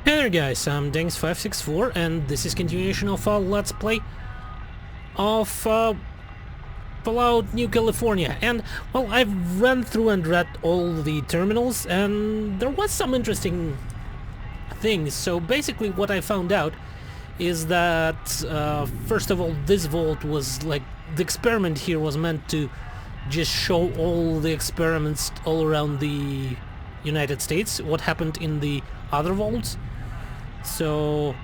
Hey there guys, I'm Danks564 and this is continuation of our Let's Play of Fallout New California. And, well, I've run through and read all the terminals and there was some interesting things. So basically what I found out is that, first of all, this vault was like, the experiment here was meant to just show all the experiments all around the United States, what happened in the other vaults. So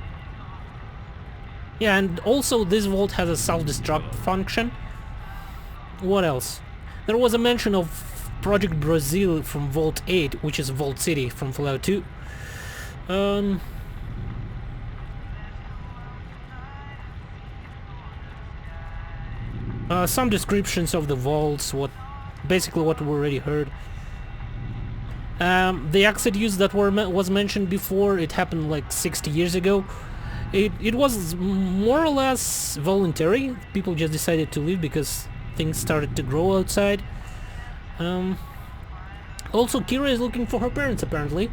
yeah, and also this vault has a self-destruct function. What else? There was a mention of Project Brazil from Vault 8, which is Vault City from Fallout 2. Some descriptions of the vaults, basically what we already heard. The exit use that was mentioned before, it happened like 60 years ago. It was more or less voluntary. People just decided to leave because things started to grow outside. Also, Kira is looking for her parents apparently,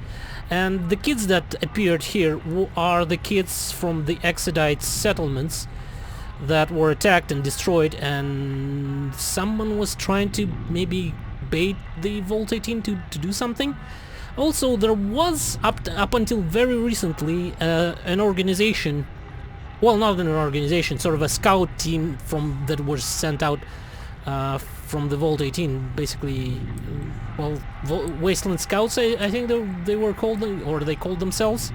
and the kids that appeared here are the kids from the Exodite settlements that were attacked and destroyed, and someone was trying to maybe bait the Vault 18 to do something. Also, there was up until very recently an organization, well, not an organization, sort of a scout team that was sent out from the Vault 18, basically, well, Wasteland Scouts, I think they were called, or they called themselves,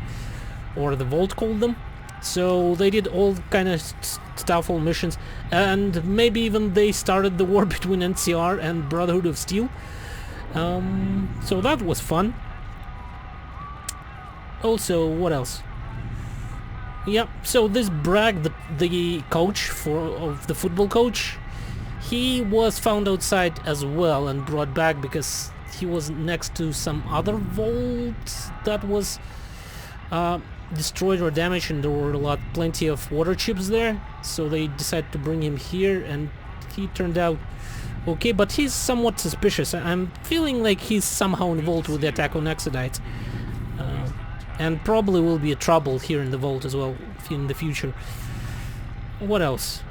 or the Vault called them. So they did all kind of stuff, all missions, and maybe even they started the war between NCR and Brotherhood of Steel. So that was fun. Also, what else? Yeah, so this Bragg, the coach of the football coach, he was found outside as well and brought back because he was next to some other vault that was destroyed or damaged, and there were plenty of water chips there, so they decided to bring him here, and he turned out okay, but he's somewhat suspicious. I'm feeling like he's somehow involved with the attack on Exodites, and probably will be a trouble here in the vault as well in the future. What else?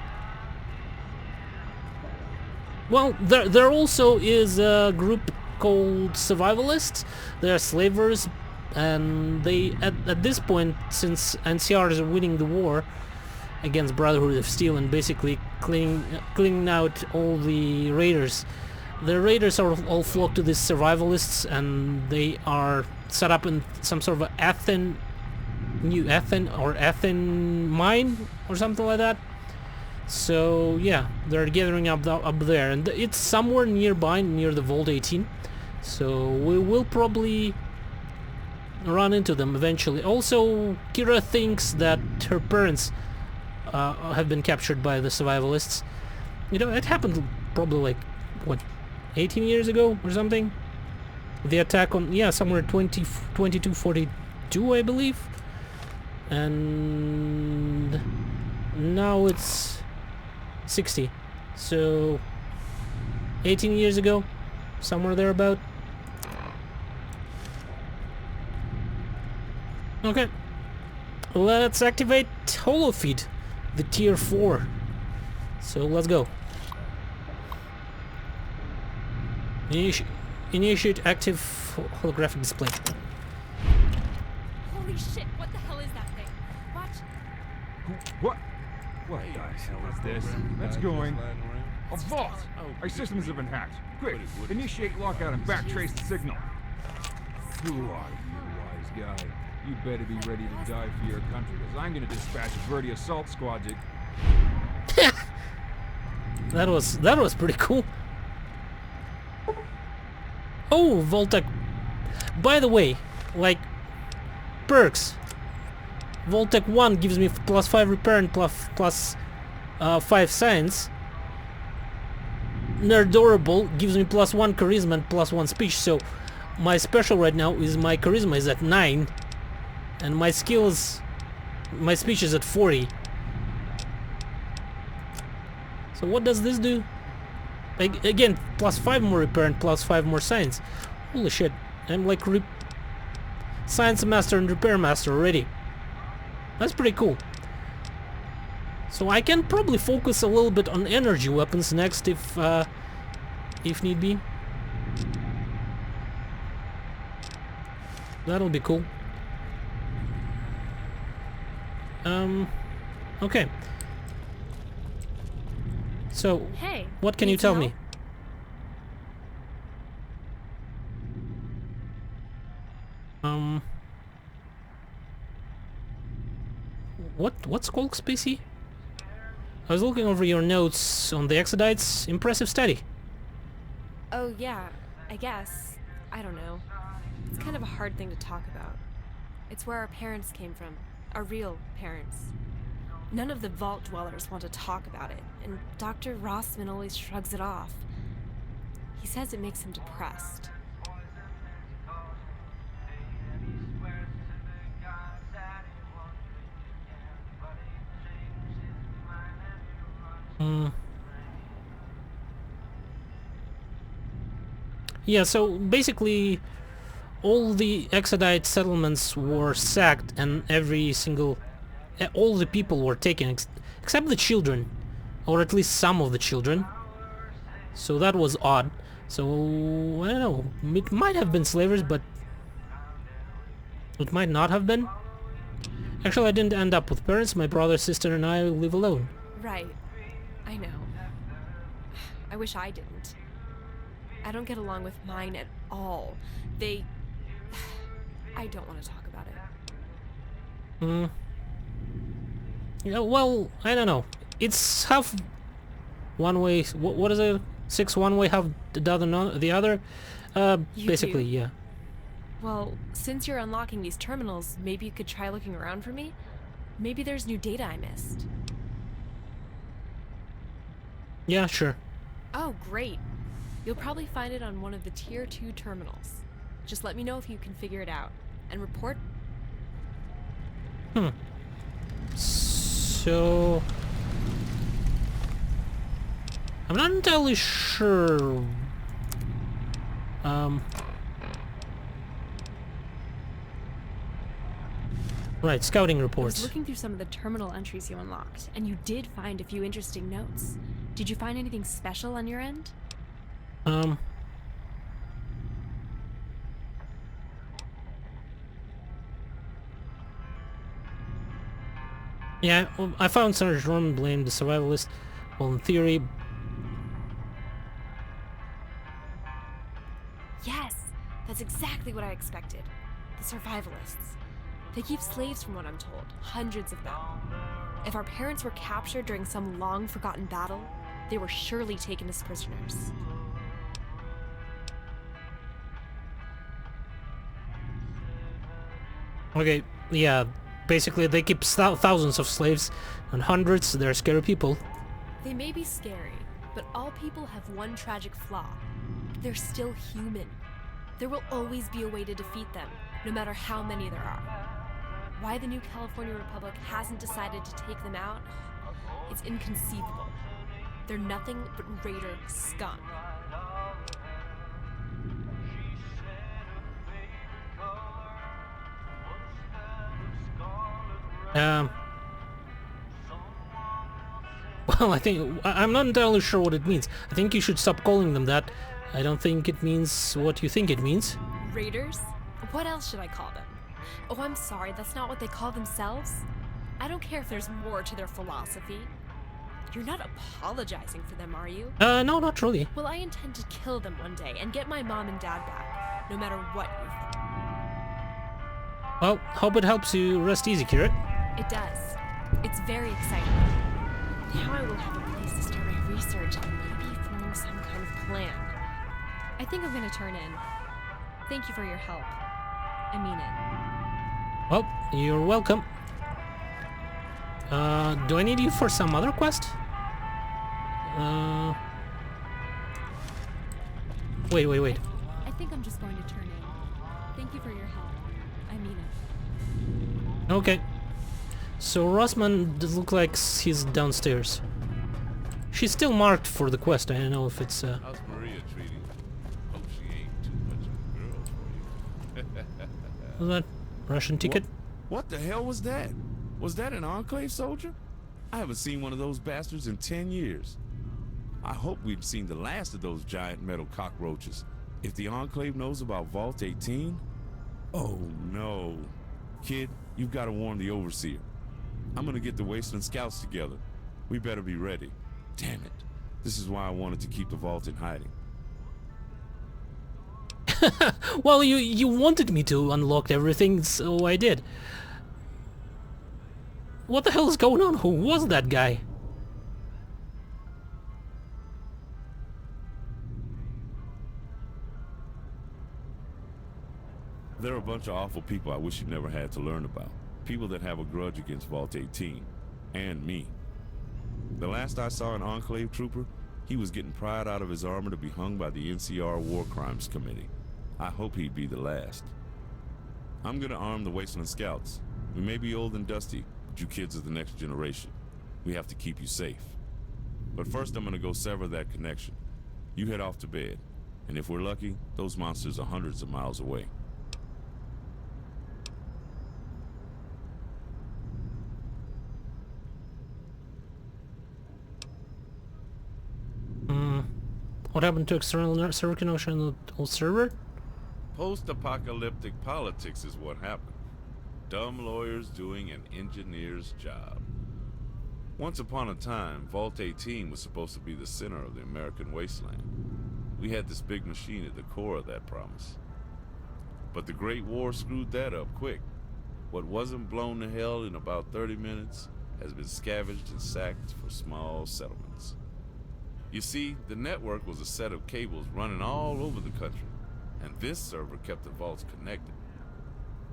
Well, there also is a group called Survivalists. They are slavers, and they at this point, since NCR is winning the war against Brotherhood of Steel and basically cleaning out all the raiders, the raiders are all flocked to these survivalists, and they are set up in some sort of New Athens mine or something like that. So yeah, they're gathering up there, and it's somewhere nearby, near the Vault 18. So we will probably run into them eventually. Also, Kira thinks that her parents have been captured by the survivalists. You know, it happened probably like, what, 18 years ago or something? The attack on, yeah, somewhere 2242, I believe. And now it's 60. So 18 years ago, somewhere thereabout. Okay, let's activate Holofeed, the tier 4. So let's go. Initiate active holographic display. Holy shit, what the hell is that thing? Watch. What? What the hell is this? That's going. A vault! Our systems have been hacked. Quick, initiate lockout and backtrace the signal. Who are you, wise guy? You better be ready to die for your country, because I'm gonna dispatch a Verde assault squad to... That was pretty cool. Oh, Vault-Tec. By the way, like, perks. Vault-Tec 1 gives me +5 repair and plus 5 science. Nerdorable gives me +1 charisma and +1 speech, so my special right now is my charisma is at 9. And my skills, my speech is at 40. So what does this do? Again, +5 more repair and +5 more science. Holy shit, I'm like Science Master and Repair Master already. That's pretty cool. So I can probably focus a little bit on energy weapons next if need be. That'll be cool. Okay. So, Hey, what can you need tell some me? What's called Spacey? I was looking over your notes on the Exodites. Impressive study. Oh yeah, I guess. I don't know. It's kind of a hard thing to talk about. It's where our parents came from. Our real parents. None of the Vault Dwellers want to talk about it, and Dr. Rossman always shrugs it off. He says it makes him depressed. Yeah, so basically all the Exodite settlements were sacked and all the people were taken except the children, or at least some of the children. So that was odd. So I don't know, it might have been slavers, but it might not have been. Actually, I didn't end up with parents. My brother, sister and I live alone. Right. I know. I wish I didn't. I don't get along with mine at all. I don't want to talk about it. Yeah, well, I don't know. It's half one way. What is it? 6 one way, half the other. Basically, yeah. Well, since you're unlocking these terminals, maybe you could try looking around for me? Maybe there's new data I missed. Yeah, sure. Oh, great. You'll probably find it on one of the Tier 2 terminals. Just let me know if you can figure it out. And report. So... I'm not entirely sure... Right, scouting I was reports. looking through some of the terminal entries you unlocked, and you did find a few interesting notes. Did you find anything special on your end? Yeah, well, I found Sergeant Roman blamed the survivalist. Well, in theory... Yes! That's exactly what I expected. The survivalists. They keep slaves from what I'm told. Hundreds of them. If our parents were captured during some long-forgotten battle, they were surely taken as prisoners. Okay, yeah, basically they keep thousands of slaves, and hundreds, they're scary people. They may be scary, but all people have one tragic flaw. They're still human. There will always be a way to defeat them, no matter how many there are. Why the new California Republic hasn't decided to take them out, it's inconceivable. They're nothing but raider scum. Well, I'm not entirely sure what it means. I think you should stop calling them that. I don't think it means what you think it means. Raiders? What else should I call them? Oh, I'm sorry, that's not what they call themselves? I don't care if there's more to their philosophy. You're not apologizing for them, are you? No, not really. Well, I intend to kill them one day and get my mom and dad back, no matter what you think. Well, hope it helps you rest easy, Kirit. It does. It's very exciting. Now I will have a place to start my research and maybe form some kind of plan. I think I'm gonna turn in. Thank you for your help. I mean it. Well, you're welcome. Do I need you for some other quest? Wait. I think I'm just going to turn in. Thank you for your help. I mean it. Okay. So Rossman does look like he's downstairs. She's still marked for the quest. I don't know if it's How's Maria treating you? Hope she ain't too much of a girl for you. Was that Russian ticket? What the hell was that? Was that an Enclave soldier? I haven't seen one of those bastards in 10 years. I hope we've seen the last of those giant metal cockroaches. If the Enclave knows about Vault 18... Oh no. Kid, you've got to warn the Overseer. I'm gonna get the Wasteland Scouts together. We better be ready. Damn it. This is why I wanted to keep the Vault in hiding. Well, you wanted me to unlock everything, so I did. What the hell is going on? Who was that guy? There are a bunch of awful people I wish you never had to learn about. People that have a grudge against Vault 18. And me. The last I saw an Enclave trooper, he was getting pried out of his armor to be hung by the NCR War Crimes Committee. I hope he'd be the last. I'm gonna arm the Wasteland Scouts. We may be old and dusty, but you kids are the next generation. We have to keep you safe. But first I'm gonna go sever that connection. You head off to bed. And if we're lucky, those monsters are hundreds of miles away. What happened to external server connection on the old server? Post-apocalyptic politics is what happened. Dumb lawyers doing an engineer's job. Once upon a time, Vault 18 was supposed to be the center of the American wasteland. We had this big machine at the core of that promise. But the Great War screwed that up quick. What wasn't blown to hell in about 30 minutes has been scavenged and sacked for small settlements. You see, the network was a set of cables running all over the country, and this server kept the vaults connected.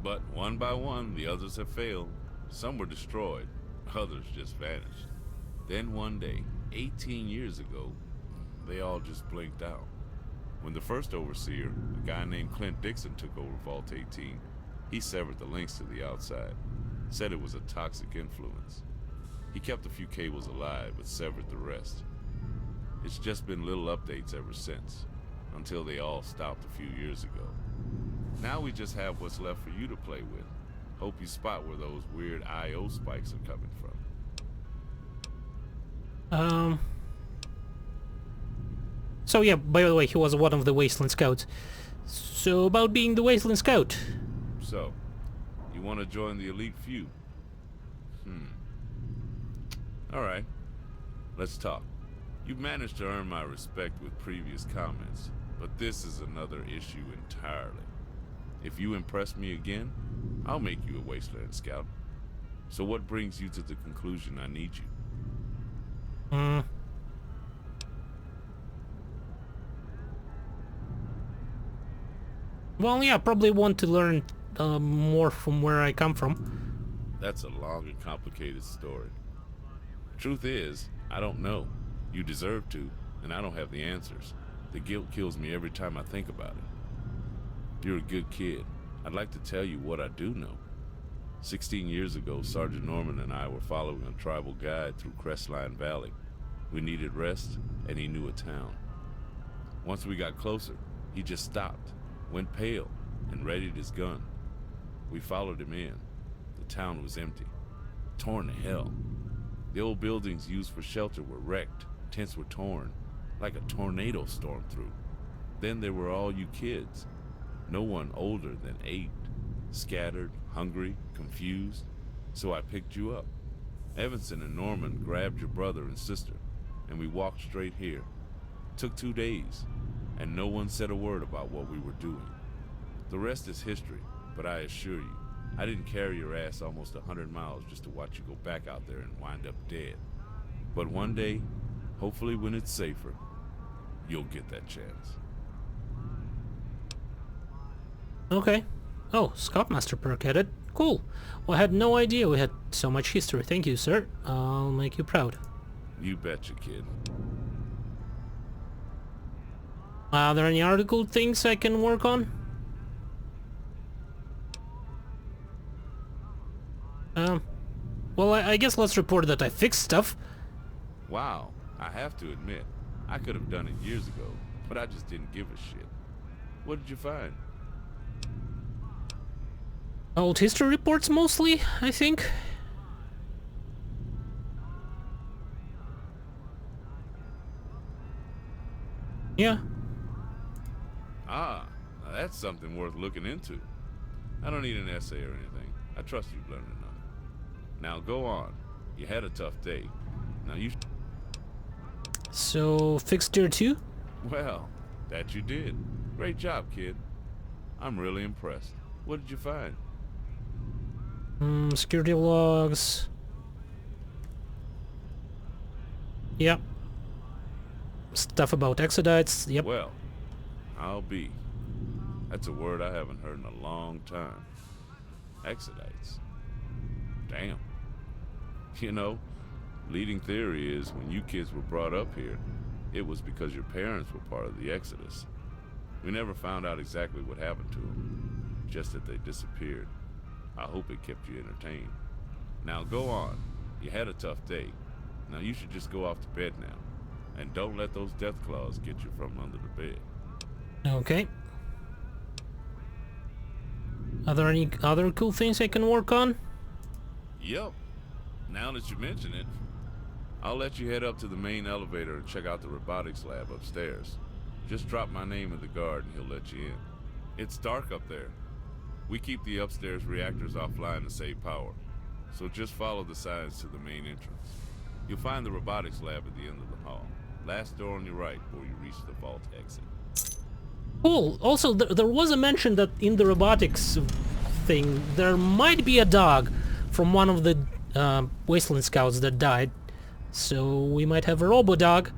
But one by one, the others have failed. Some were destroyed, others just vanished. Then one day, 18 years ago, they all just blinked out. When the first overseer, a guy named Clint Dixon, took over Vault 18, he severed the links to the outside, said it was a toxic influence. He kept a few cables alive, but severed the rest. It's just been little updates ever since, until they all stopped a few years ago. Now we just have what's left for you to play with. Hope you spot where those weird I.O. spikes are coming from. So yeah, by the way, he was one of the Wasteland Scouts. So about being the Wasteland Scout. So, you want to join the elite few? Alright, let's talk. You've managed to earn my respect with previous comments, but this is another issue entirely. If you impress me again, I'll make you a Wasteland Scout. So what brings you to the conclusion I need you? Well, yeah, probably want to learn more from where I come from. That's a long and complicated story. Truth is, I don't know. You deserve to, and I don't have the answers. The guilt kills me every time I think about it. You're a good kid. I'd like to tell you what I do know. 16 years ago, Sergeant Norman and I were following a tribal guide through Crestline Valley. We needed rest, and he knew a town. Once we got closer, he just stopped, went pale, and readied his gun. We followed him in. The town was empty, torn to hell. The old buildings used for shelter were wrecked. Tents were torn, like a tornado stormed through. Then there were all you kids. No one older than 8. Scattered, hungry, confused. So I picked you up. Evanson and Norman grabbed your brother and sister, and we walked straight here. Took 2 days, and no one said a word about what we were doing. The rest is history, but I assure you, I didn't carry your ass almost 100 miles just to watch you go back out there and wind up dead. But one day, hopefully when it's safer, you'll get that chance. Okay. Oh, Scoutmaster perk added. Cool. Well, I had no idea we had so much history. Thank you, sir. I'll make you proud. You betcha, kid. Are there any article things I can work on? Well, I guess let's report that I fixed stuff. Wow, I have to admit, I could have done it years ago, but I just didn't give a shit. What did you find? Old history reports mostly, I think. Yeah. Ah, now that's something worth looking into. I don't need an essay or anything. I trust you've learned enough. Now go on. You had a tough day. Now you... So, fixed tier 2? Well, that you did. Great job, kid. I'm really impressed. What did you find? Security logs. Yep. Stuff about exodites. Yep. Well, I'll be. That's a word I haven't heard in a long time. Exodites. Damn. You know, leading theory is when you kids were brought up here, it was because your parents were part of the Exodus. We never found out exactly what happened to them, just that they disappeared. I hope it kept you entertained. Now go on. You had a tough day. Now you should just go off to bed now. And don't let those death claws get you from under the bed. Okay. Are there any other cool things I can work on? Yep. Now that you mention it, I'll let you head up to the main elevator and check out the robotics lab upstairs. Just drop my name in the guard and he'll let you in. It's dark up there. We keep the upstairs reactors offline to save power. So just follow the signs to the main entrance. You'll find the robotics lab at the end of the hall. Last door on your right before you reach the vault exit. Cool. Also, there was a mention that in the robotics thing, there might be a dog from one of the Wasteland Scouts that died. So we might have a robo-dog.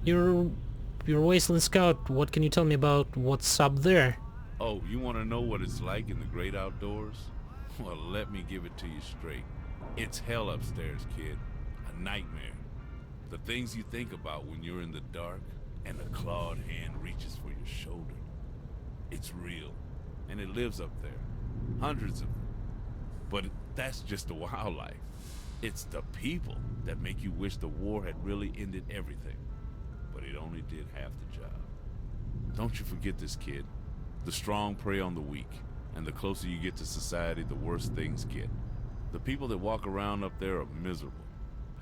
You're Wasteland Scout. What can you tell me about what's up there? Oh, you want to know what it's like in the great outdoors? Well, let me give it to you straight. It's hell upstairs, kid. A nightmare. The things you think about when you're in the dark and a clawed hand reaches for your shoulder. It's real, and it lives up there. Hundreds of them. But that's just the wildlife. It's the people that make you wish the war had really ended everything. But it only did half the job. Don't you forget this, kid. The strong prey on the weak, and the closer you get to society, the worse things get. The people that walk around up there are miserable,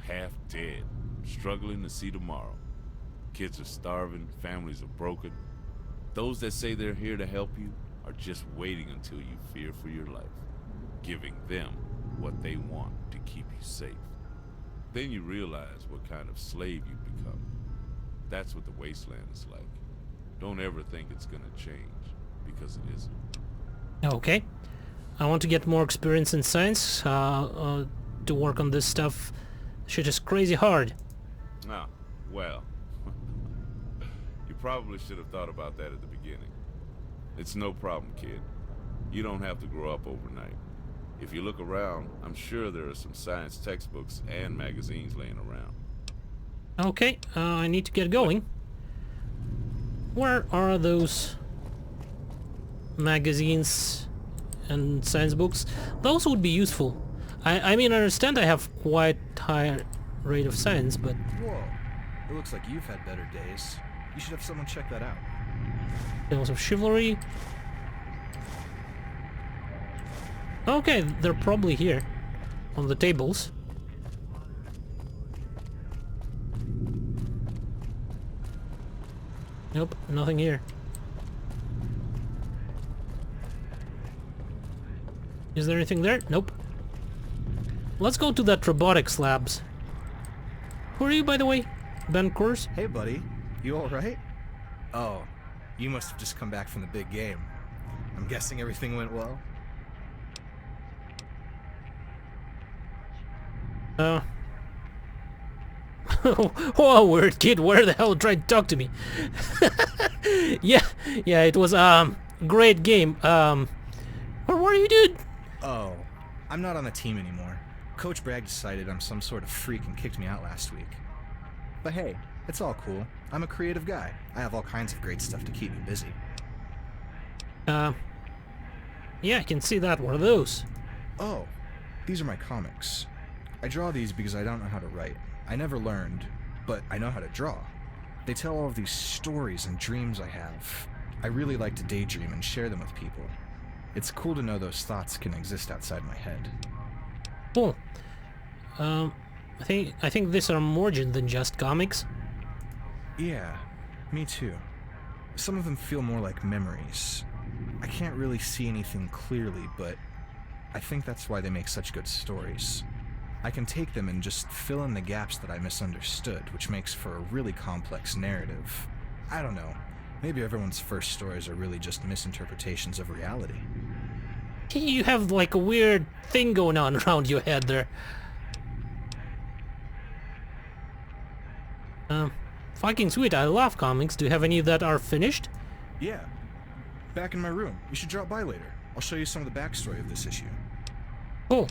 half dead, struggling to see tomorrow. Kids are starving, families are broken. Those that say they're here to help you are just waiting until you fear for your life, giving them what they want to keep you safe. Then you realize what kind of slave you become. That's what the wasteland is like. Don't ever think it's gonna change, because it isn't. Okay. I want to get more experience in science. To work on this stuff. Shit is crazy hard. Ah, well. You probably should have thought about that at the beginning. It's no problem, kid. You don't have to grow up overnight. If you look around, I'm sure there are some science textbooks and magazines laying around. Okay, I need to get going. Where are those magazines and science books? Those would be useful. I mean, I understand I have quite high rate of science, but... Whoa. It looks like you've had better days. You should have someone check that out. Tales of Chivalry. Okay, they're probably here. On the tables. Nope, nothing here. Is there anything there? Nope. Let's go to that robotics labs. Who are you, by the way? Ben Coors? Hey, buddy. You alright? Oh, you must have just come back from the big game. I'm guessing everything went well? Oh, weird kid, where the hell tried to talk to me? yeah, it was, great game. Where were you, dude? Oh, I'm not on the team anymore. Coach Bragg decided I'm some sort of freak and kicked me out last week. But hey, it's all cool. I'm a creative guy. I have all kinds of great stuff to keep me busy. Yeah, I can see that. What are those? Oh, these are my comics. I draw these because I don't know how to write. I never learned, but I know how to draw. They tell all of these stories and dreams I have. I really like to daydream and share them with people. It's cool to know those thoughts can exist outside my head. Cool. I think these are more than just comics. Yeah, me too. Some of them feel more like memories. I can't really see anything clearly, but I think that's why they make such good stories. I can take them and just fill in the gaps that I misunderstood, which makes for a really complex narrative. I don't know. Maybe everyone's first stories are really just misinterpretations of reality. You have like a weird thing going on around your head there. Fucking sweet, I love comics. Do you have any that are finished? Yeah. Back in my room. You should drop by later. I'll show you some of the backstory of this issue. Cool.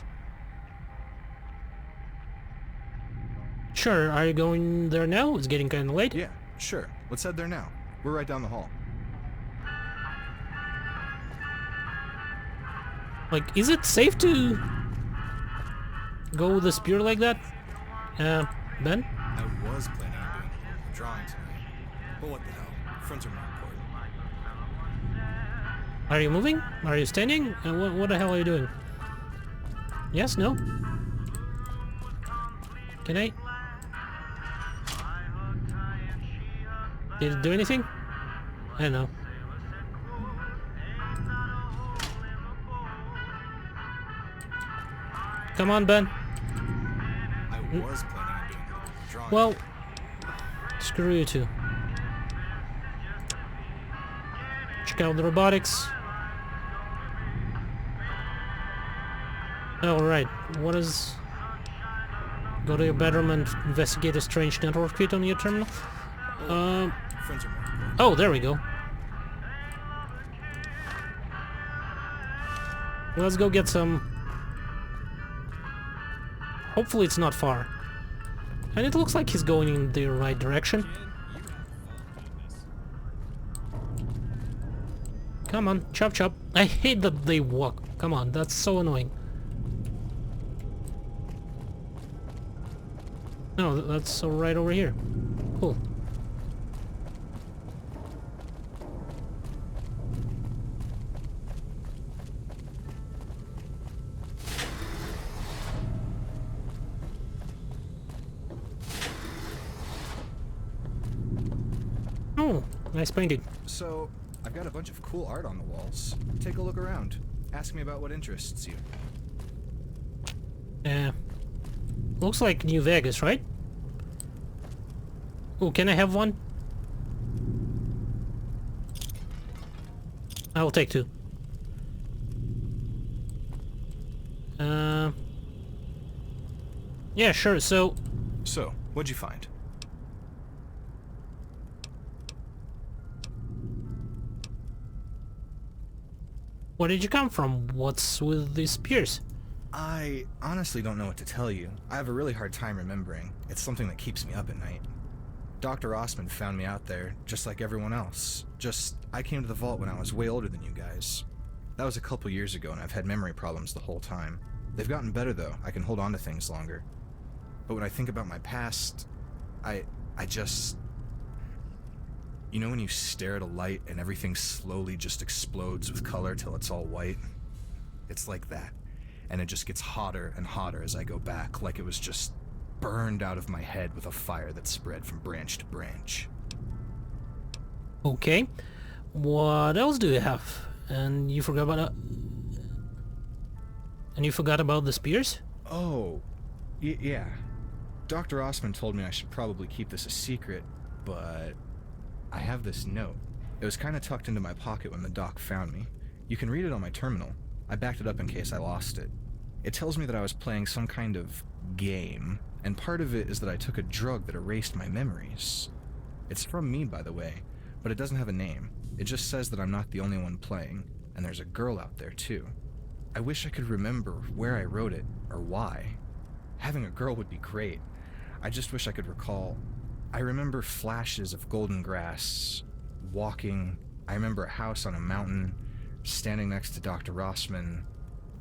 Sure, are you going there now? It's getting kinda late. Yeah, sure. Let's head there now. We're right down the hall. Like, is it safe to go with a spear like that? Ben? I was planning on doing a drawing tonight. But what the hell? Friends are more important. Are you moving? Are you standing? What the hell are you doing? Yes? No? Can I? Did it do anything? I don't know. Come on, Ben. I was planning on doing a drawing. Well, screw you too. Check out the robotics. Alright, what is... Go to your bedroom and investigate a strange network feed on your terminal. Friends are more important. Oh, there we go. Let's go get some... Hopefully it's not far. And it looks like he's going in the right direction. Come on, chop chop. I hate that they walk. Come on, that's so annoying. No, that's right over here. Cool. Oh, nice painting. So, I've got a bunch of cool art on the walls. Take a look around. Ask me about what interests you. Looks like New Vegas, right? Oh, can I have one? I'll take two. Yeah, sure, so... So, what'd you find? Where did you come from? What's with these spears? I honestly don't know what to tell you. I have a really hard time remembering. It's something that keeps me up at night. Dr. Osmond found me out there, just like everyone else. Just, I came to the vault when I was way older than you guys. That was a couple years ago, and I've had memory problems the whole time. They've gotten better, though. I can hold on to things longer. But when I think about my past, I just... You know when you stare at a light and everything slowly just explodes with color till it's all white? It's like that. And it just gets hotter and hotter as I go back, like it was just burned out of my head with a fire that spread from branch to branch. Okay. What else do you have? And you forgot about... And you forgot about the spears? Oh, yeah. Dr. Osmond told me I should probably keep this a secret, but... I have this note. It was kind of tucked into my pocket when the doc found me. You can read it on my terminal. I backed it up in case I lost it. It tells me that I was playing some kind of game, and part of it is that I took a drug that erased my memories. It's from me, by the way, but it doesn't have a name. It just says that I'm not the only one playing, and there's a girl out there too. I wish I could remember where I wrote it, or why. Having a girl would be great. I just wish I could recall. I remember flashes of golden grass, walking. I remember a house on a mountain, standing next to Dr. Rossman.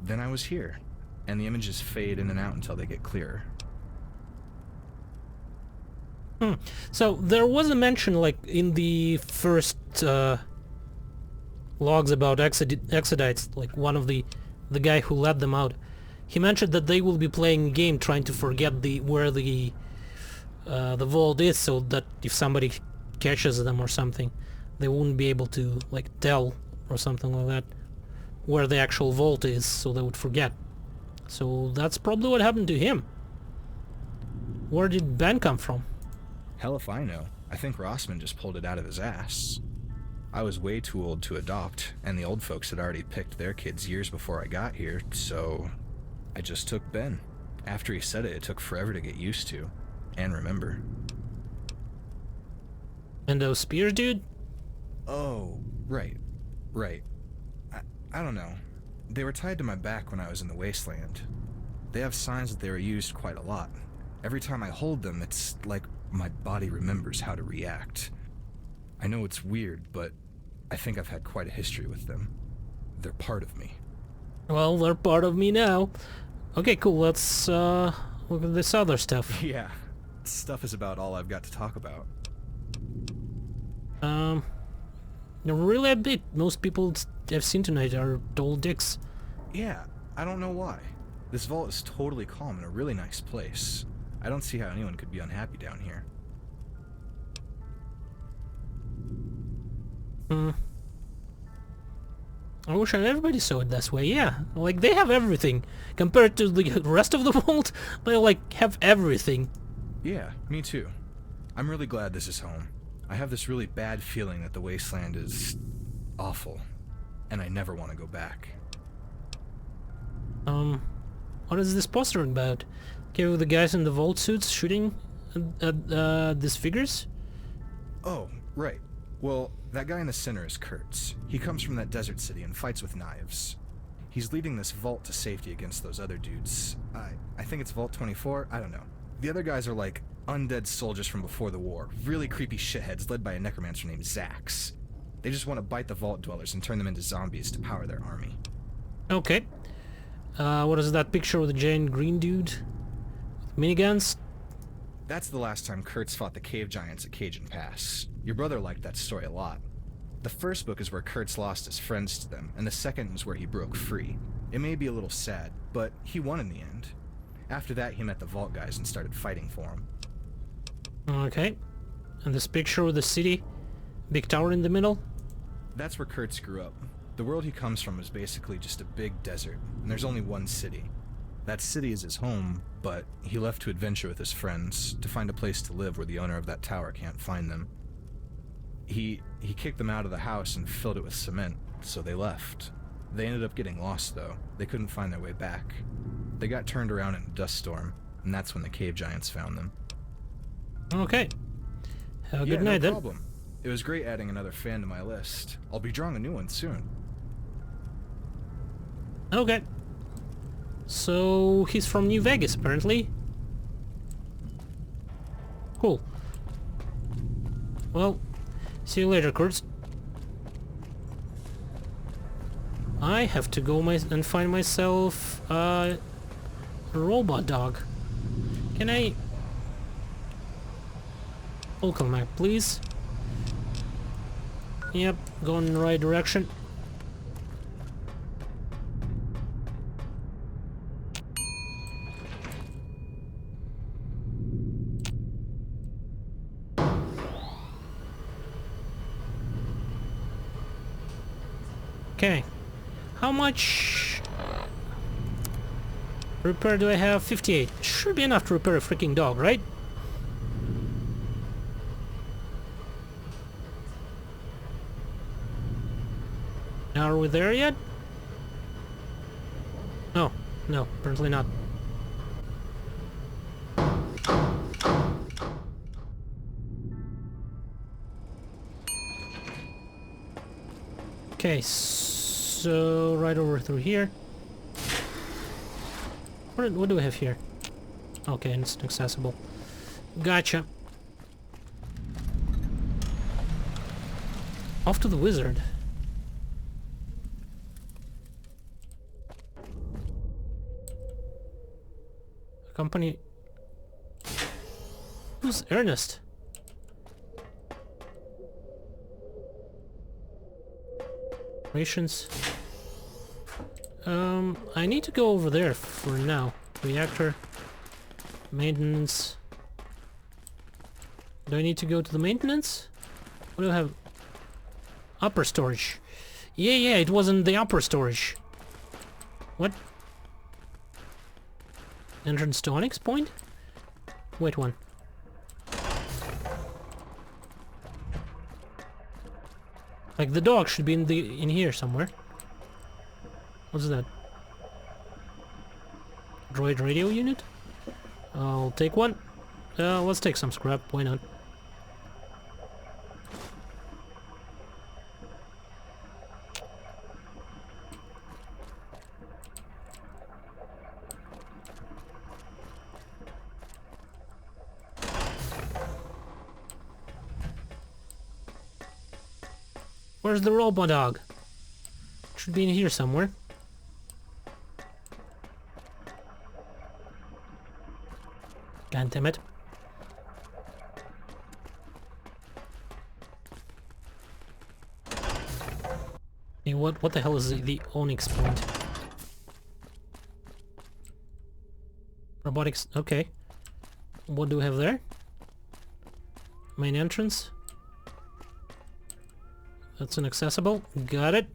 Then I was here, and the images fade in and out until they get clearer. So there was a mention, like, in the first logs about Exodites, like one of the guy who led them out. He mentioned that they will be playing a game trying to forget where the vault is, so that if somebody catches them or something, they wouldn't be able to like tell or something like that where the actual vault is, so they would forget. So that's probably what happened to him. Where did Ben come from? Hell if I know. I think Rossman just pulled it out of his ass. I was way too old to adopt, and the old folks had already picked their kids years before I got here, so I just took Ben. After he said it, it took forever to get used to, and remember. And those spears, dude? Oh, right. I don't know. They were tied to my back when I was in the wasteland. They have signs that they were used quite a lot. Every time I hold them, it's like my body remembers how to react. I know it's weird, but I think I've had quite a history with them. They're part of me. Well, they're part of me now. Okay, cool, let's look at this other stuff. Yeah, stuff is about all I've got to talk about. Really a bit. Most people I've seen tonight are total dicks. Yeah, I don't know why. This vault is totally calm and a really nice place. I don't see how anyone could be unhappy down here. I wish everybody saw it this way, yeah. Like, they have everything. Compared to the rest of the world, they, like, have everything. Yeah, me too. I'm really glad this is home. I have this really bad feeling that the wasteland is awful, and I never want to go back. What is this poster about? Okay, with the guys in the vault suits shooting at these figures? Oh, right. Well, that guy in the center is Kurtz. He comes from that desert city and fights with knives. He's leading this vault to safety against those other dudes. I think it's Vault 24, I don't know. The other guys are like undead soldiers from before the war, really creepy shitheads led by a necromancer named Zax. They just want to bite the vault dwellers and turn them into zombies to power their army. Okay. What is that picture with the giant green dude? Miniguns? That's the last time Kurtz fought the cave giants at Cajun Pass. Your brother liked that story a lot. The first book is where Kurtz lost his friends to them, and the second is where he broke free. It may be a little sad, but he won in the end. After that, he met the Vault guys and started fighting for him. Okay. And this picture with the city? Big tower in the middle? That's where Kurtz grew up. The world he comes from is basically just a big desert, and there's only one city. That city is his home, but he left to adventure with his friends, to find a place to live where the owner of that tower can't find them. He kicked them out of the house and filled it with cement, so they left. They ended up getting lost, though. They couldn't find their way back. They got turned around in a dust storm, and that's when the cave giants found them. Okay. Have a good night, no then. problem. It was great adding another fan to my list. I'll be drawing a new one soon. Okay. So, he's from New Vegas, apparently. Cool. Well, see you later, Kurtz. I have to go and find myself a robot dog. Can I... Welcome back, please. Yep, going in the right direction. Okay. How much repair do I have? 58. Should be enough to repair a freaking dog, right? Are we there yet? Oh, no, apparently not. Okay, so right over through here. What do we have here? Okay, it's inaccessible. Gotcha. Off to the wizard. Company. Who's Ernest? Operations. I need to go over there for now. Reactor. Maintenance. Do I need to go to the maintenance? What do I have? Upper storage. Yeah, it wasn't the upper storage. What? Entrance to Onyx Point? Wait one. Like the dog should be in here somewhere. What's that? Droid radio unit? I'll take one. Let's take some scrap, why not? Where's the robot dog? Should be in here somewhere. God damn it. Hey, what the hell is the Onyx Point? Robotics, okay. What do we have there? Main entrance. That's inaccessible. Got it.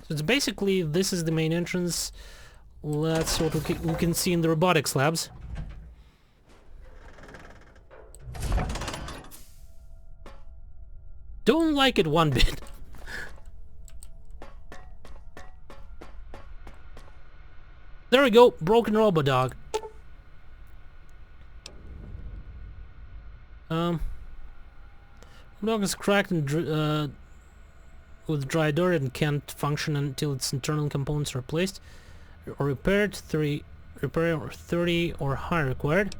So it's basically, this is the main entrance. That's what we can see in the robotics labs. Don't like it one bit. There we go, broken Robodog. Dog is cracked and with dry dirt and can't function until its internal components are replaced or repaired. Repair or 30 or higher required.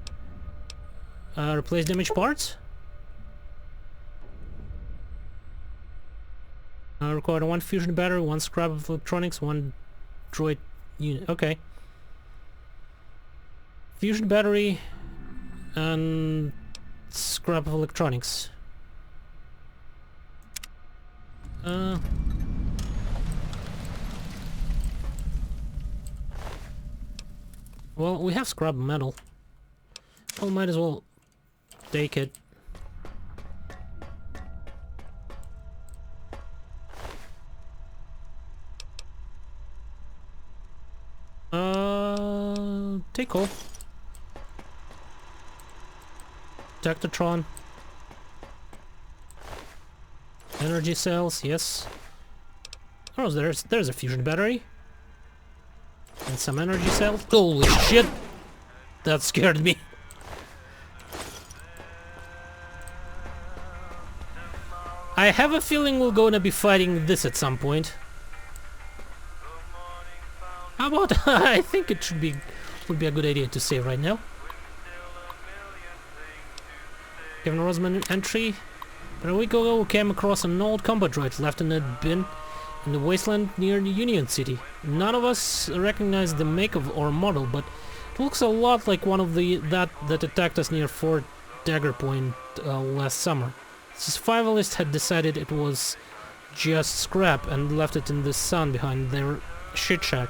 Replace damaged parts. Required 1 fusion battery, 1 scrap of electronics, 1 droid unit. Okay. Fusion battery and scrap of electronics. Well, we have scrap metal. Well, might as well take it. Take all. Tactotron. Energy cells, yes. Oh, there's a fusion battery. And some energy cells. Holy shit! That scared me. I have a feeling we're gonna be fighting this at some point. How about I think it would be a good idea to save right now. Kevin Rosman entry. But a week ago we came across an old combat droid left in a bin in the wasteland near Union City. None of us recognized the make of or model, but it looks a lot like one of that attacked us near Fort Dagger Point last summer. The survivalists had decided it was just scrap and left it in the sun behind their shit shack.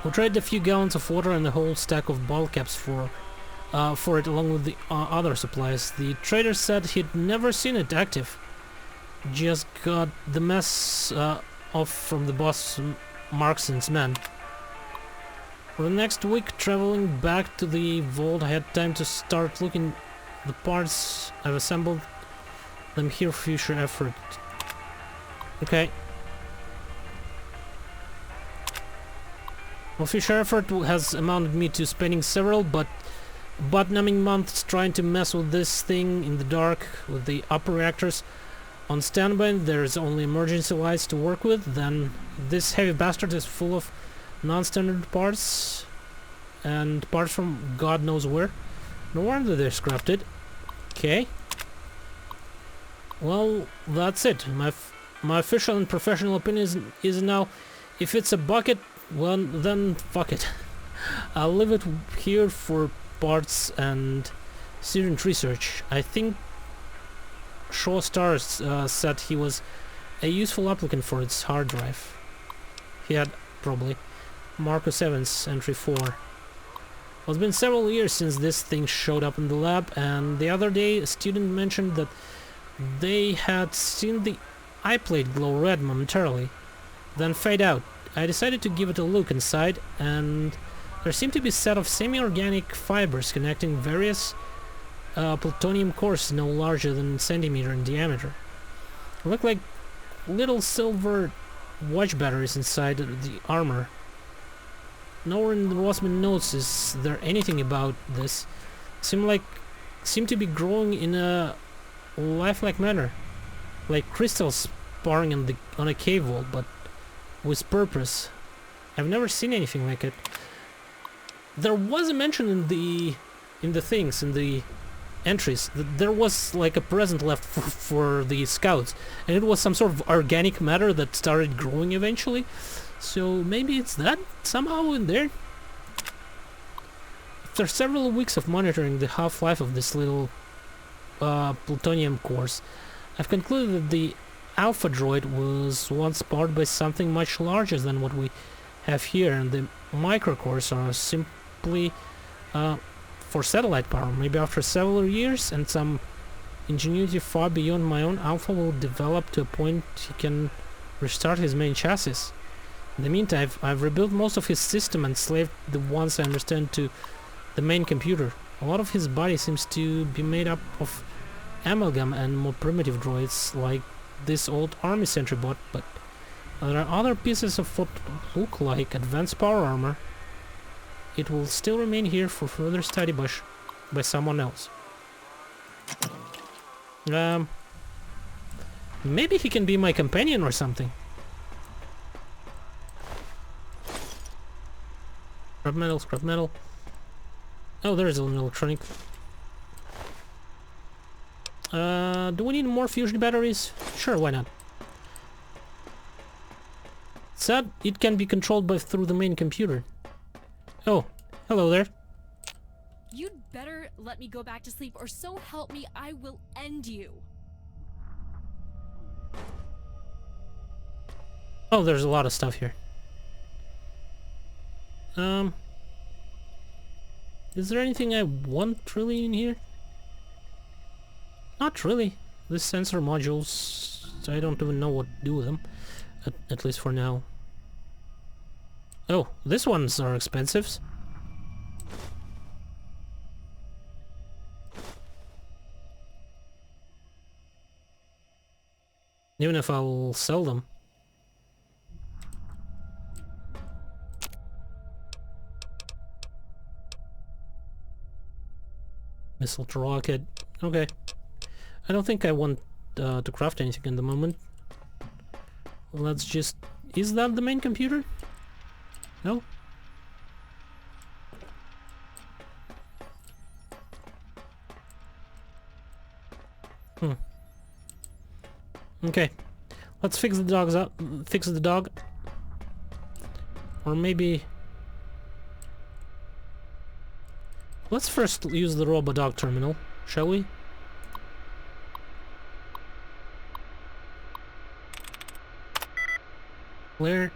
We traded a few gallons of water and a whole stack of bottle caps for it along with the other supplies. The trader said he'd never seen it active. Just got the mess off from the boss Markson's men. For the next week traveling back to the vault, I had time to start looking the parts. I've assembled them here for future effort. Okay. Well, future effort has amounted me to spending several butt-numbing months trying to mess with this thing in the dark with the upper reactors on standby. There's only emergency lights to work with. Then this heavy bastard is full of non-standard parts and parts from God knows where. No wonder they scrapped it. Okay. Well, that's it. My official and professional opinion is now, if it's a bucket, well, then fuck it. I'll leave it here for parts and student research. I think Shaw Stars said he was a useful applicant for its hard drive. He had, probably, Marcus Evans, entry 4. It's been several years since this thing showed up in the lab, and the other day a student mentioned that they had seen the eye plate glow red momentarily, then fade out. I decided to give it a look inside, and there seemed to be a set of semi-organic fibers connecting various plutonium cores no larger than a centimeter in diameter. It looked like little silver watch batteries inside the armor. Nowhere in the Rossman notes is there anything about this. Seem to be growing in a lifelike manner, like crystals pouring on a cave wall, but with purpose. I've never seen anything like it. There was a mention in the entries that there was like a present left for the scouts, and it was some sort of organic matter that started growing eventually. So maybe it's that somehow in there. After several weeks of monitoring the half-life of this little plutonium cores, I've concluded that the Alpha droid was once powered by something much larger than what we have here, and the microcores are simply for satellite power. Maybe after several years and some ingenuity far beyond my own, Alpha will develop to a point he can restart his main chassis. In the meantime, I've rebuilt most of his system and slaved the ones I understand to the main computer. A lot of his body seems to be made up of amalgam and more primitive droids like this old army sentry bot, but there are other pieces of what look like advanced power armor. It will still remain here for further study by someone else. Maybe he can be my companion or something. Scrap metal. Oh, there's an electronic. Do we need more fusion batteries? Sure, why not? It said it can be controlled through the main computer. Oh, hello there. You'd better let me go back to sleep, or so help me, I will end you. Oh, there's a lot of stuff here. Is there anything I want really in here? Not really. The sensor modules, I don't even know what to do with them. At least for now. Oh, these ones are expensive. Even if I'll sell them. Missile to rocket. Okay. I don't think I want to craft anything in the moment. Let's just... Is that the main computer? No? Okay. Let's fix the dogs up. Fix the dog. Or maybe... Let's first use the RoboDog terminal, shall we? Where?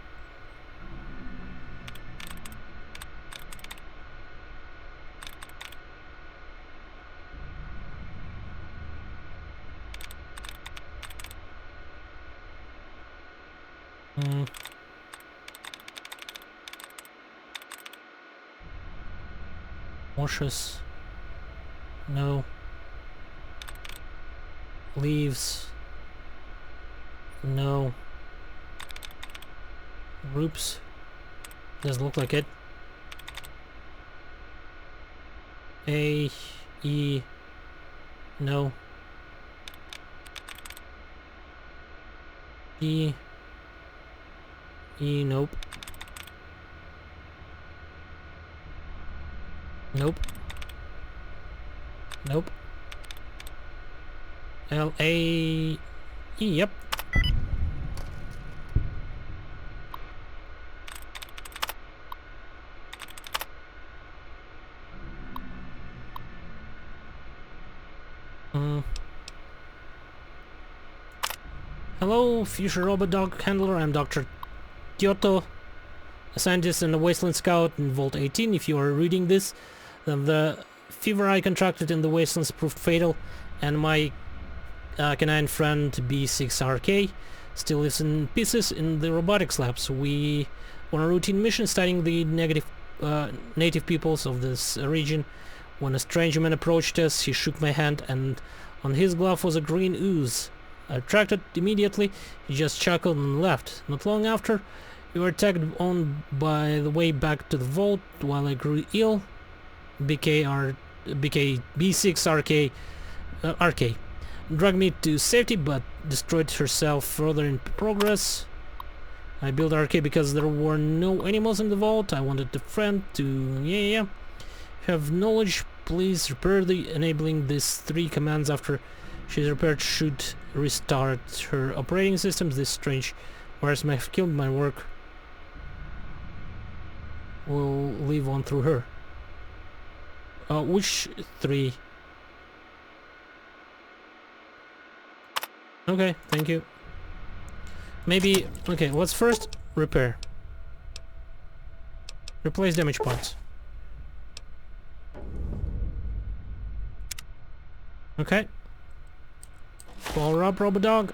Washes. No. Leaves. No. Groups. Doesn't look like it. A. E. No. E. E. Nope. Nope. Nope. L. A. E. Yep. Hello, future robot dog handler. I'm Dr. Kyoto, a scientist and a wasteland scout in Vault 18. If you are reading this, then the fever I contracted in the wastelands proved fatal, and my canine friend B6RK still lives in pieces in the robotics labs. We on a routine mission studying the native peoples of this region. When a strange man approached us, he shook my hand, and on his glove was a green ooze. I attracted immediately. He just chuckled and left. Not long after, we were tagged on by the way back to the vault while I grew ill. B6RK RK dragged me to safety but destroyed herself further in progress. I built RK because there were no animals in the vault. I wanted the friend to... If you have knowledge, please repair the enabling these 3 commands. After she's repaired, should restart her operating systems. This strange virus may have killed my work. Will live on through her. Which 3? Okay, thank you. Maybe... Okay, let's first repair. Replace damaged parts. Okay. Power up, Robodog.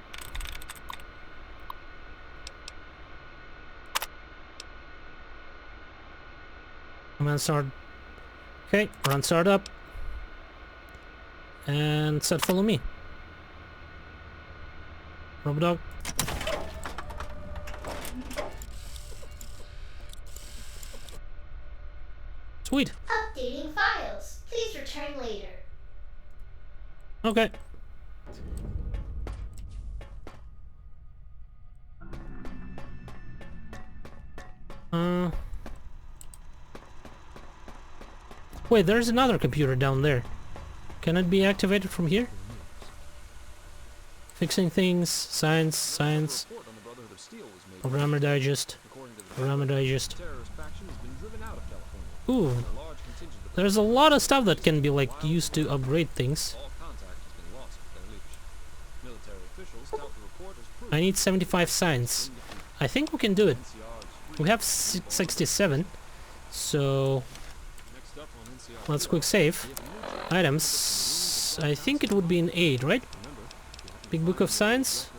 Command start. Okay, run startup. And set follow me. Robodog. Sweet. Updating files. Please return later. Okay. Wait, there's another computer down there. Can it be activated from here? Fixing things, science. Programmer Digest. Ooh. There's a lot of stuff that can be like used to upgrade things. I need 75 science. I think we can do it. We have 67, so let's quick save. Items. I think it would be an 8, right? Big Book of Science.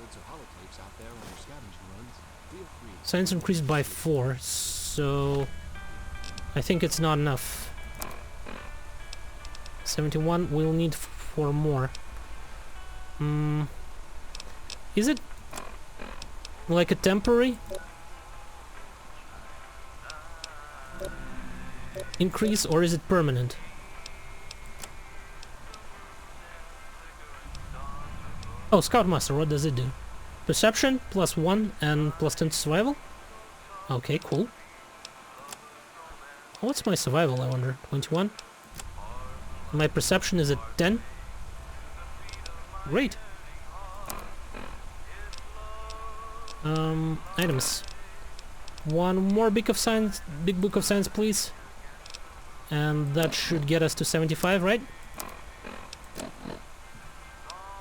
Science increased by 4, so I think it's not enough. 71. We'll need 4 more. Is it like a temporary increase, or is it permanent? Oh, Scoutmaster, what does it do? Perception, +1 and +10 to survival? Okay, cool. What's my survival, I wonder? 21? My perception is at 10? Great. Items. 1 more Big Book of Science, please. And that should get us to 75, right?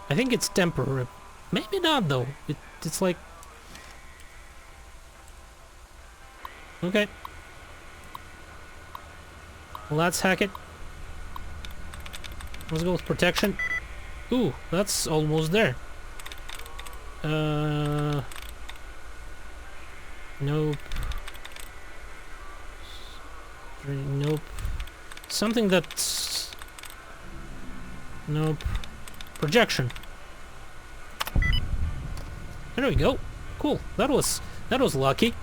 I think it's temporary. Maybe not, though. It's like... Okay. Let's hack it. Let's go with protection. Ooh, that's almost there. Nope. Nope. Something that's... Nope. Projection. There we go. Cool. That was lucky.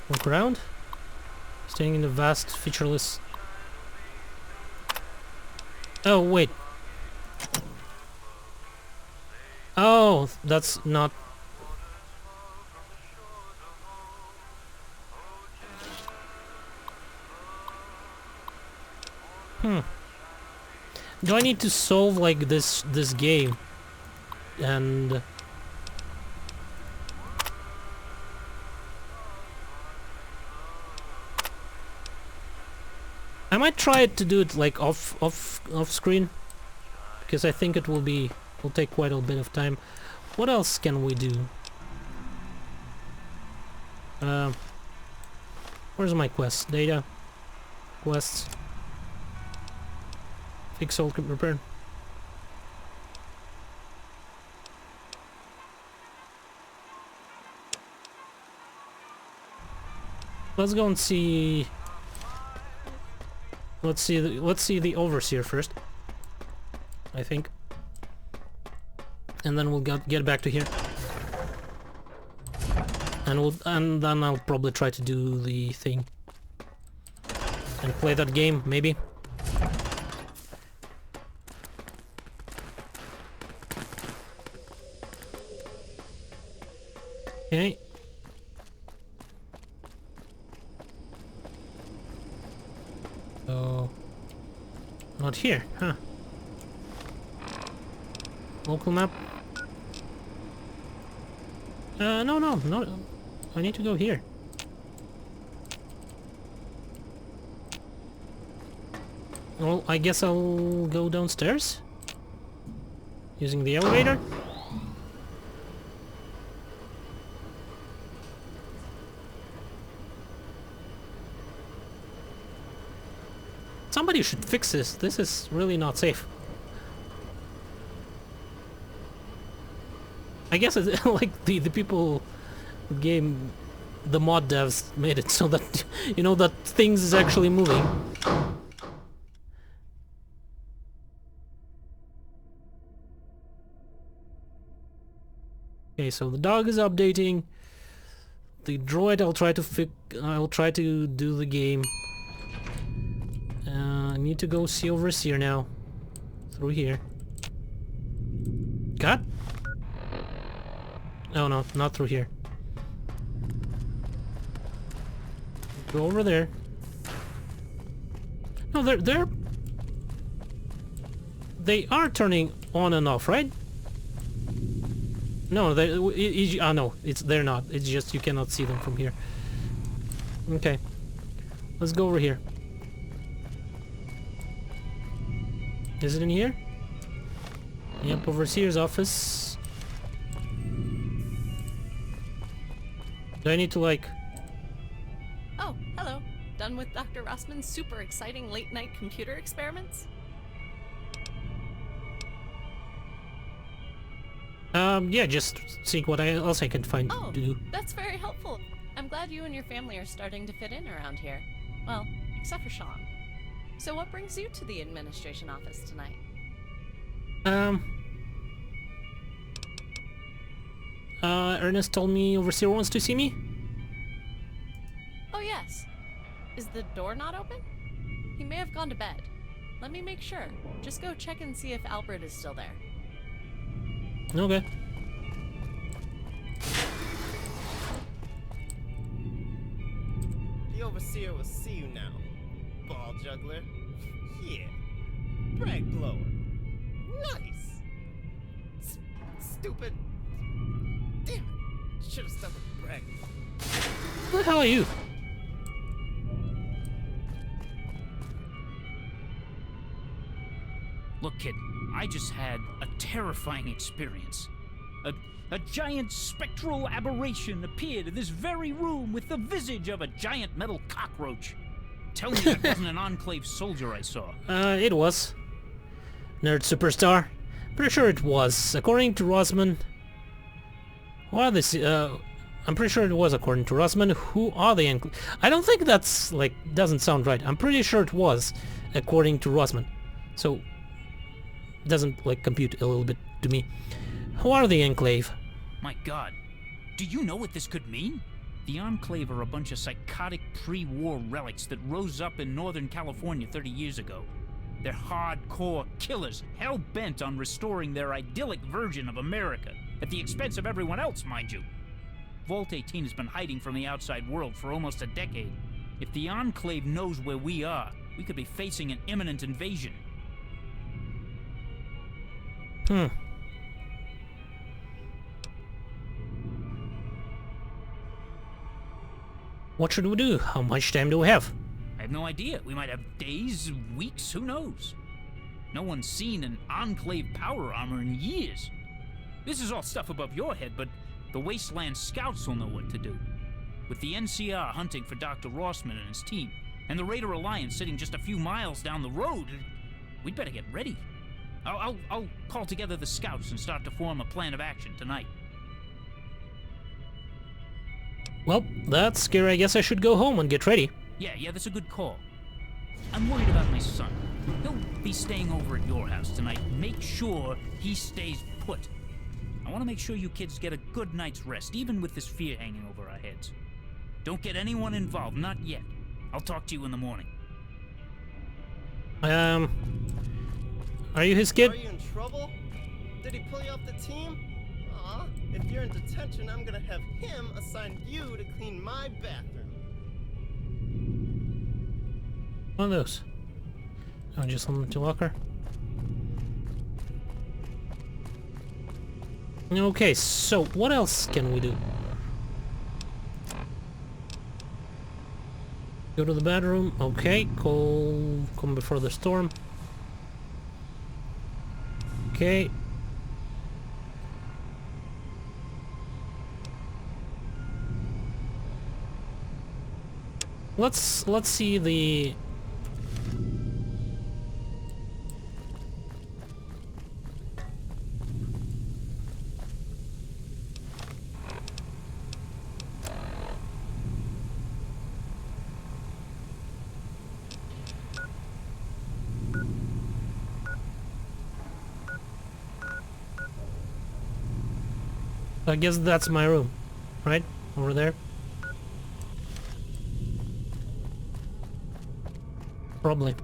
Look around. Staying in the vast, featureless... Oh, wait. Oh, that's not... Do I need to solve like this game? And... I might try to do it like off screen, because I think it will take quite a bit of time. What else can we do? Where's my quest? Data, quests, fix all repair. Let's go and see. Let's see the overseer first, I think, and then we'll get back to here, and then I'll probably try to do the thing and play that game maybe. Okay. So, not here, huh? Local map? No. I need to go here. Well, I guess I'll go downstairs? Using the elevator? Somebody should fix this. This is really not safe. I guess it's like the people game, the mod devs made it so that you know that things is actually moving. Okay, so the dog is updating. The droid, I'll try to do the game. I need to go see overseer now. Through here. Got? Oh no, not through here. Go over there. No, they are turning on and off, right? No, no, they're not. It's just you cannot see them from here. Okay, let's go over here. Is it in here? Yep, overseer's office. Do I need to like... Oh, hello. Done with Dr. Rossman's super exciting late-night computer experiments? Yeah, just seeing what else I can find Oh, to do. that's very helpful. I'm glad you and your family are starting to fit in around here. Well, except for Sean. So what brings you to the administration office tonight? Ernest told me overseer wants to see me. Oh yes. Is the door not open? He may have gone to bed. Let me make sure. Just go check and see if Albert is still there. Okay. The overseer will see you now, ball juggler. Yeah. Brag blower. Nice. Stupid. Damn it. Should have stuck with brag. Who the hell are you? Look, kid, I just had a terrifying experience. A giant spectral aberration appeared in this very room with the visage of a giant metal cockroach. Tell me that wasn't an Enclave soldier I saw. It was. Nerd superstar. Pretty sure it was. According to Rossman... What are they... I'm pretty sure it was according to Rossman. Who are the Enclave? I don't think that's, like, doesn't sound right. I'm pretty sure it was, according to Rossman. So... doesn't, like, compute a little bit to me. Who are the Enclave? My god. Do you know what this could mean? The Enclave are a bunch of psychotic pre-war relics that rose up in Northern California 30 years ago. They're hardcore killers, hell-bent on restoring their idyllic version of America, at the expense of everyone else, mind you. Vault 18 has been hiding from the outside world for almost a decade. If the Enclave knows where we are, we could be facing an imminent invasion. What should we do? How much time do we have? I have no idea. We might have days, weeks, who knows? No one's seen an Enclave power armor in years. This is all stuff above your head, but the Wasteland Scouts will know what to do. With the NCR hunting for Dr. Rossman and his team, and the Raider Alliance sitting just a few miles down the road, we'd better get ready. I'll call together the Scouts and start to form a plan of action tonight. Well, that's scary. I guess I should go home and get ready. Yeah, that's a good call. I'm worried about my son. He'll be staying over at your house tonight. Make sure he stays put. I want to make sure you kids get a good night's rest, even with this fear hanging over our heads. Don't get anyone involved, not yet. I'll talk to you in the morning. Are you his kid? Are you in trouble? Did he pull you off the team? Aw, if you're in detention, I'm gonna have him assign you to clean my bathroom. One of those. Oh, just something to locker. Okay, so what else can we do? Go to the bedroom. Okay, come before the storm. Okay. Let's see the I guess that's my room, right? Over there. Probably.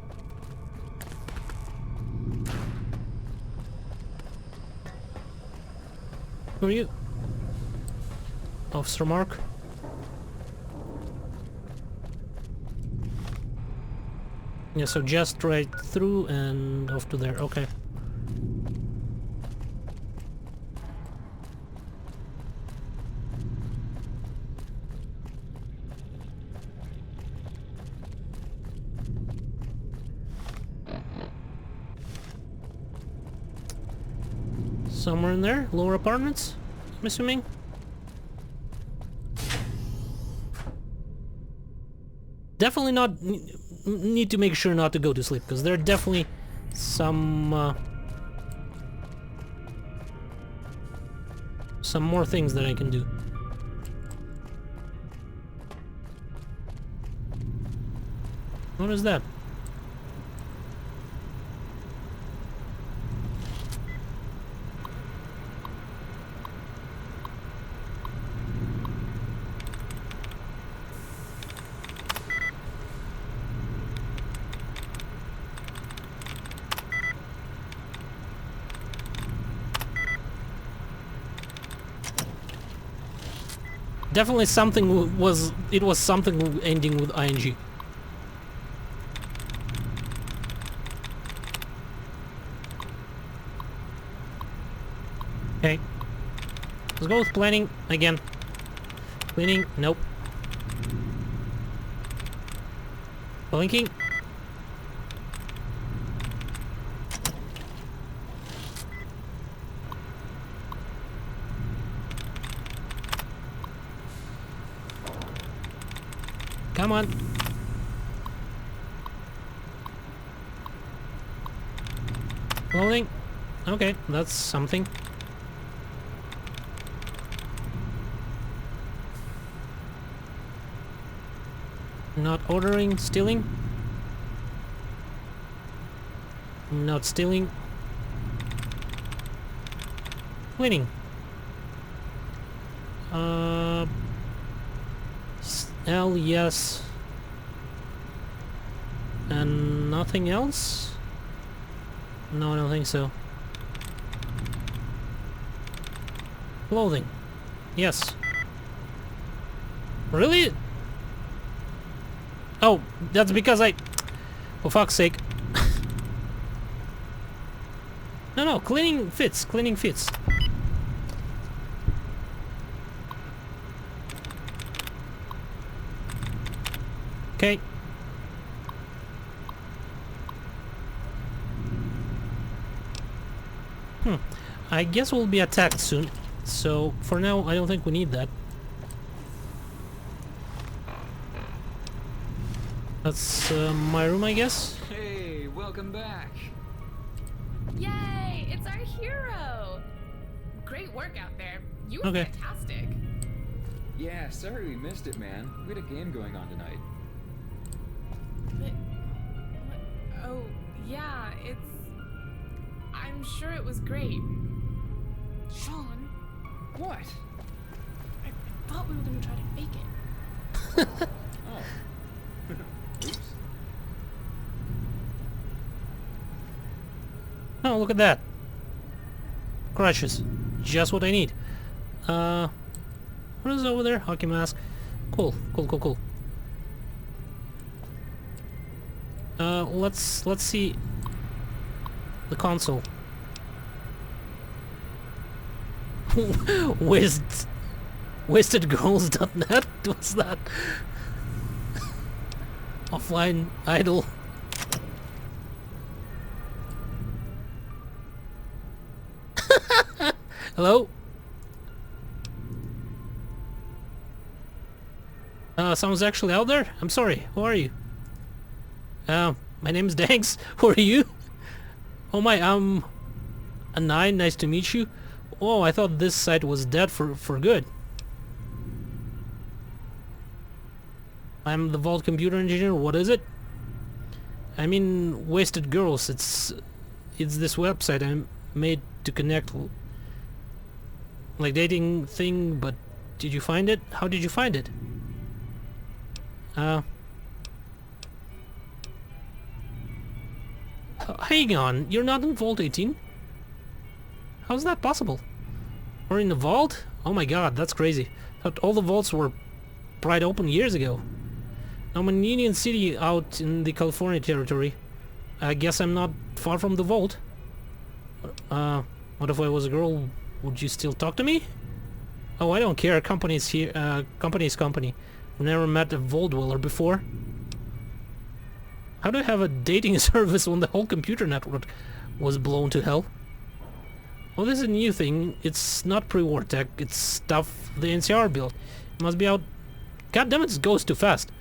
Who are you? Officer Mark? Yeah, so just right through and off to there. Okay. Somewhere in there? Lower apartments? I'm assuming? Definitely not... need to make sure not to go to sleep, because there are definitely some more things that I can do. What is that? Definitely something was... it was something ending with ing. Okay. Let's go with planning again. Cleaning, nope. Blinking. Come on. Loading. Okay, that's something. Not ordering, stealing. Not stealing. Cleaning. L, yes. And nothing else? No, I don't think so. Clothing. Yes. Really? Oh, that's because I... for fuck's sake. No, cleaning fits. Cleaning fits. Okay. I guess we'll be attacked soon. So for now, I don't think we need that. That's my room, I guess. Hey, welcome back. Yay! It's our hero! Great work out there. You were Okay. fantastic. Yeah, sorry we missed it, man. We had a game going on tonight. But, oh, yeah, I'm sure it was great. Sean, What? I thought we were gonna try to fake it. Oh. Oops. Oh, look at that. Crutches. Just what I need. What is over there? Hockey mask. Cool. Let's see the console. Wastedgirls.net? What's that? Offline idol. Hello? Someone's actually out there? I'm sorry, who are you? My name's Danks. Who are you? Oh my, a 9, nice to meet you. Oh, I thought this site was dead for good. I'm the Vault computer engineer, what is it? I mean, Wasted Girls, it's this website I made to connect, like dating thing, but did you find it? How did you find it? Hang on, you're not in Vault 18? How's that possible? Or in the vault? Oh my god, that's crazy. Thought all the vaults were pried open years ago. Now I'm in Union City out in the California territory. I guess I'm not far from the vault. What if I was a girl? Would you still talk to me? Oh, I don't care. Company's here. Company's company. I've never met a vault dweller before. How do I have a dating service when the whole computer network was blown to hell? Oh, this is a new thing. It's not pre-war tech. It's stuff the NCR built. It must be out... God damn it, this goes too fast.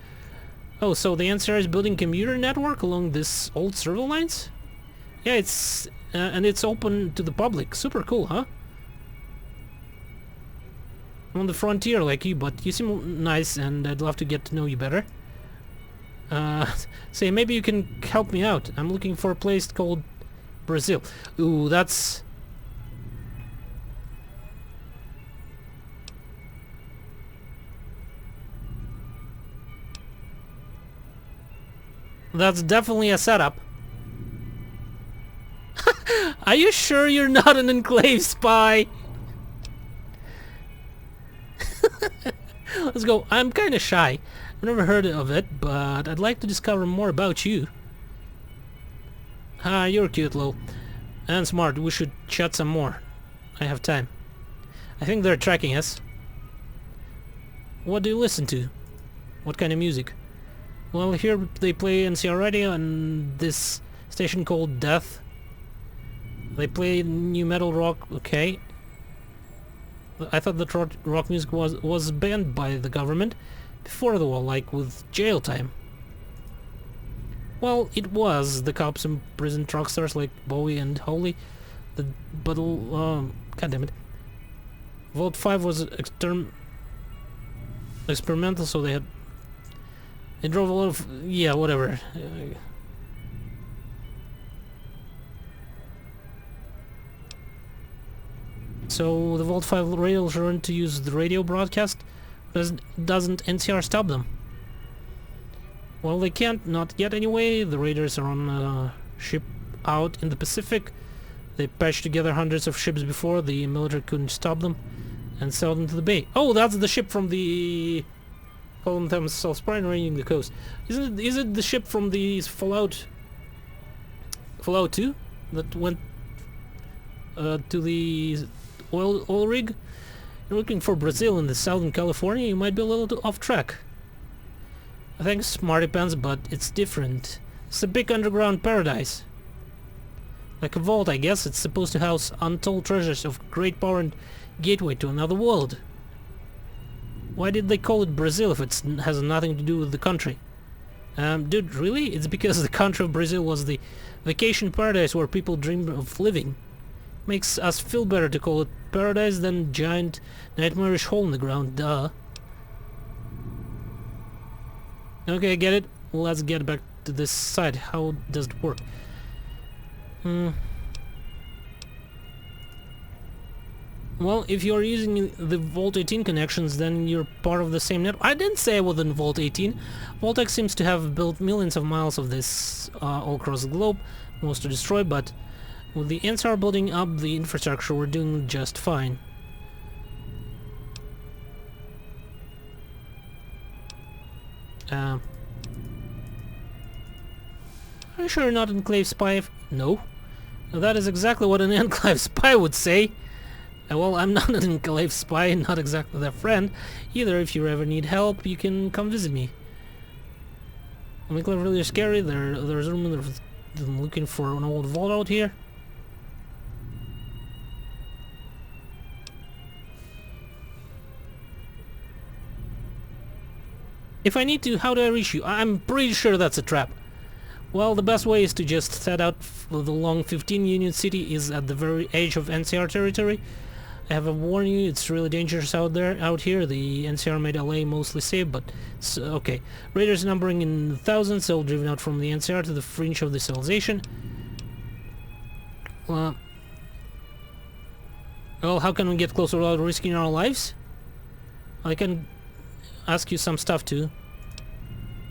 Oh, so the NCR is building commuter network along this old server lines? Yeah, it's... and it's open to the public. Super cool, huh? I'm on the frontier like you, but you seem nice and I'd love to get to know you better. Say, maybe you can help me out. I'm looking for a place called Brazil. Ooh, that's... That's definitely a setup. Are you sure you're not an Enclave spy? Let's go. I'm kinda shy. I've never heard of it, but I'd like to discover more about you. Ah, you're cute, Lo. And smart. We should chat some more. I have time. I think they're tracking us. What do you listen to? What kind of music? Well, here they play NCR radio and this station called Death. They play new metal rock, okay. I thought that rock music was banned by the government before the war, like with jail time. Well, it was. The cops and prison rock stars like Bowie and Howley. But god damn it. Vault 5 was experimental, so they drove a lot of... yeah, whatever. So the Vault 5 raiders learned to use the radio broadcast. Doesn't NCR stop them? Well, they can't, not yet anyway. The raiders are on a ship out in the Pacific. They patched together hundreds of ships before. The military couldn't stop them and sailed into the bay. Oh, that's the ship from the... calling themselves Prime ranging the coast. Is it the ship from the Fallout 2 that went to the oil rig? You're looking for Brazil in the southern California, you might be a little off track. Thanks, Smarty Pants, but it's different. It's a big underground paradise. Like a vault, I guess. It's supposed to house untold treasures of great power and gateway to another world. Why did they call it Brazil if it has nothing to do with the country? Dude, really? It's because the country of Brazil was the vacation paradise where people dream of living. Makes us feel better to call it paradise than giant nightmarish hole in the ground, duh. Okay, I get it. Let's get back to this side. How does it work? Well, if you're using the Vault 18 connections, then you're part of the same network. I didn't say I was in Vault 18. Vault-Tec seems to have built millions of miles of this all across the globe, most to destroy, but with the NCR building up the infrastructure, we're doing just fine. Are you sure you're not an Enclave spy? No. That is exactly what an Enclave spy would say. Well, I'm not an Enclave spy, not exactly their friend. Either, if you ever need help, you can come visit me. Enclave really scary. There's room. I'm looking for an old vault out here. If I need to, how do I reach you? I'm pretty sure that's a trap. Well, the best way is to just head out. The long 15-unit city is at the very edge of NCR territory. I have to warn you, it's really dangerous out here. The NCR made LA mostly safe, but okay. Raiders numbering in thousands, all driven out from the NCR to the fringe of the civilization. Well, how can we get closer without risking our lives? I can ask you some stuff too.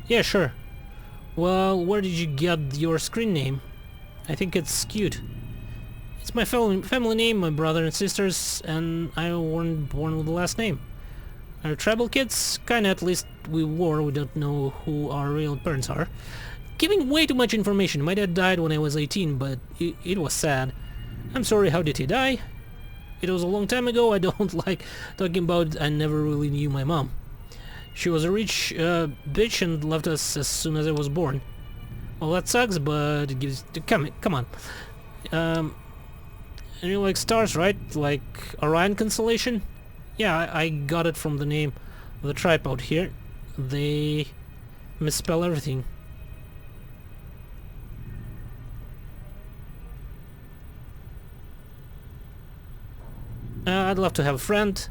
Yeah, sure. Well, where did you get your screen name? I think it's cute. It's my family name, my brother and sisters, and I weren't born with the last name. Are tribal kids? Kinda, at least we were. We don't know who our real parents are. Giving way too much information. My dad died when I was 18, but it was sad. I'm sorry, how did he die? It was a long time ago. I don't like talking about. I never really knew my mom. She was a rich bitch and left us as soon as I was born. Well, that sucks, but it gives... Come on. And you like stars, right? Like Orion constellation? Yeah, I got it from the name of the tribe out here. They misspell everything. I'd love to have a friend.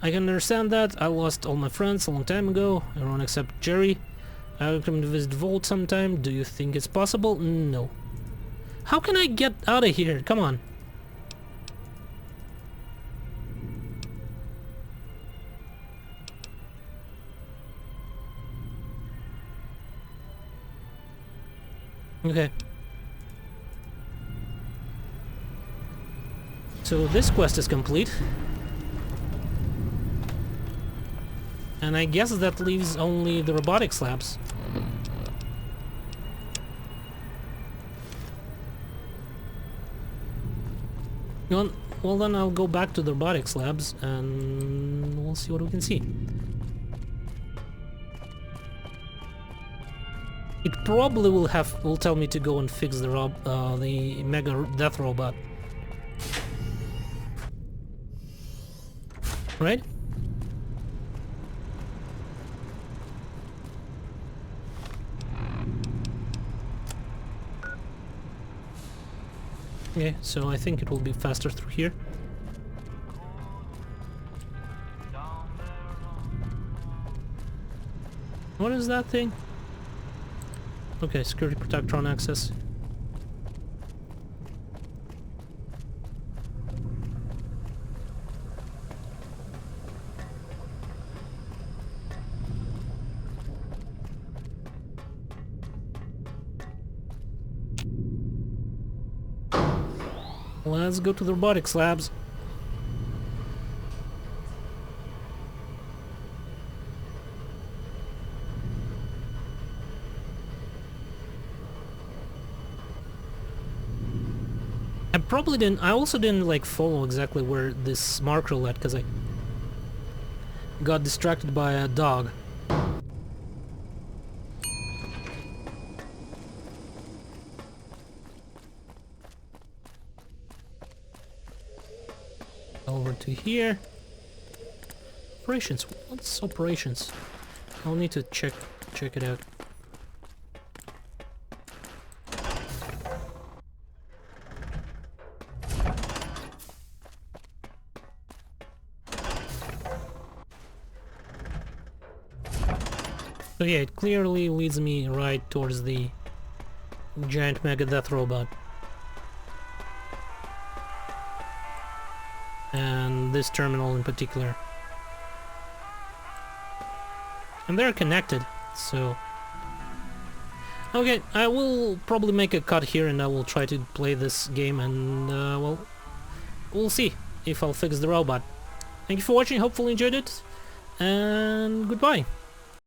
I can understand that. I lost all my friends a long time ago. Everyone except Jerry. I will come to visit Vault sometime. Do you think it's possible? No. How can I get out of here? Come on. Okay. So this quest is complete. And I guess that leaves only the robotics labs. Well then I'll go back to the robotics labs and we'll see what we can see. It probably will tell me to go and fix the mega death robot. Right? Okay, so I think it will be faster through here. What is that thing? Okay, security protectron access. Let's go to the robotics labs. I also didn't like follow exactly where this marker led because I got distracted by a dog. to here. Operations. What's operations? I'll need to check it out. So yeah, it clearly leads me right towards the giant Megadeth robot. And this terminal in particular. And they're connected, so... Okay, I will probably make a cut here and I will try to play this game and, well, we'll see if I'll fix the robot. Thank you for watching, hopefully enjoyed it, and goodbye.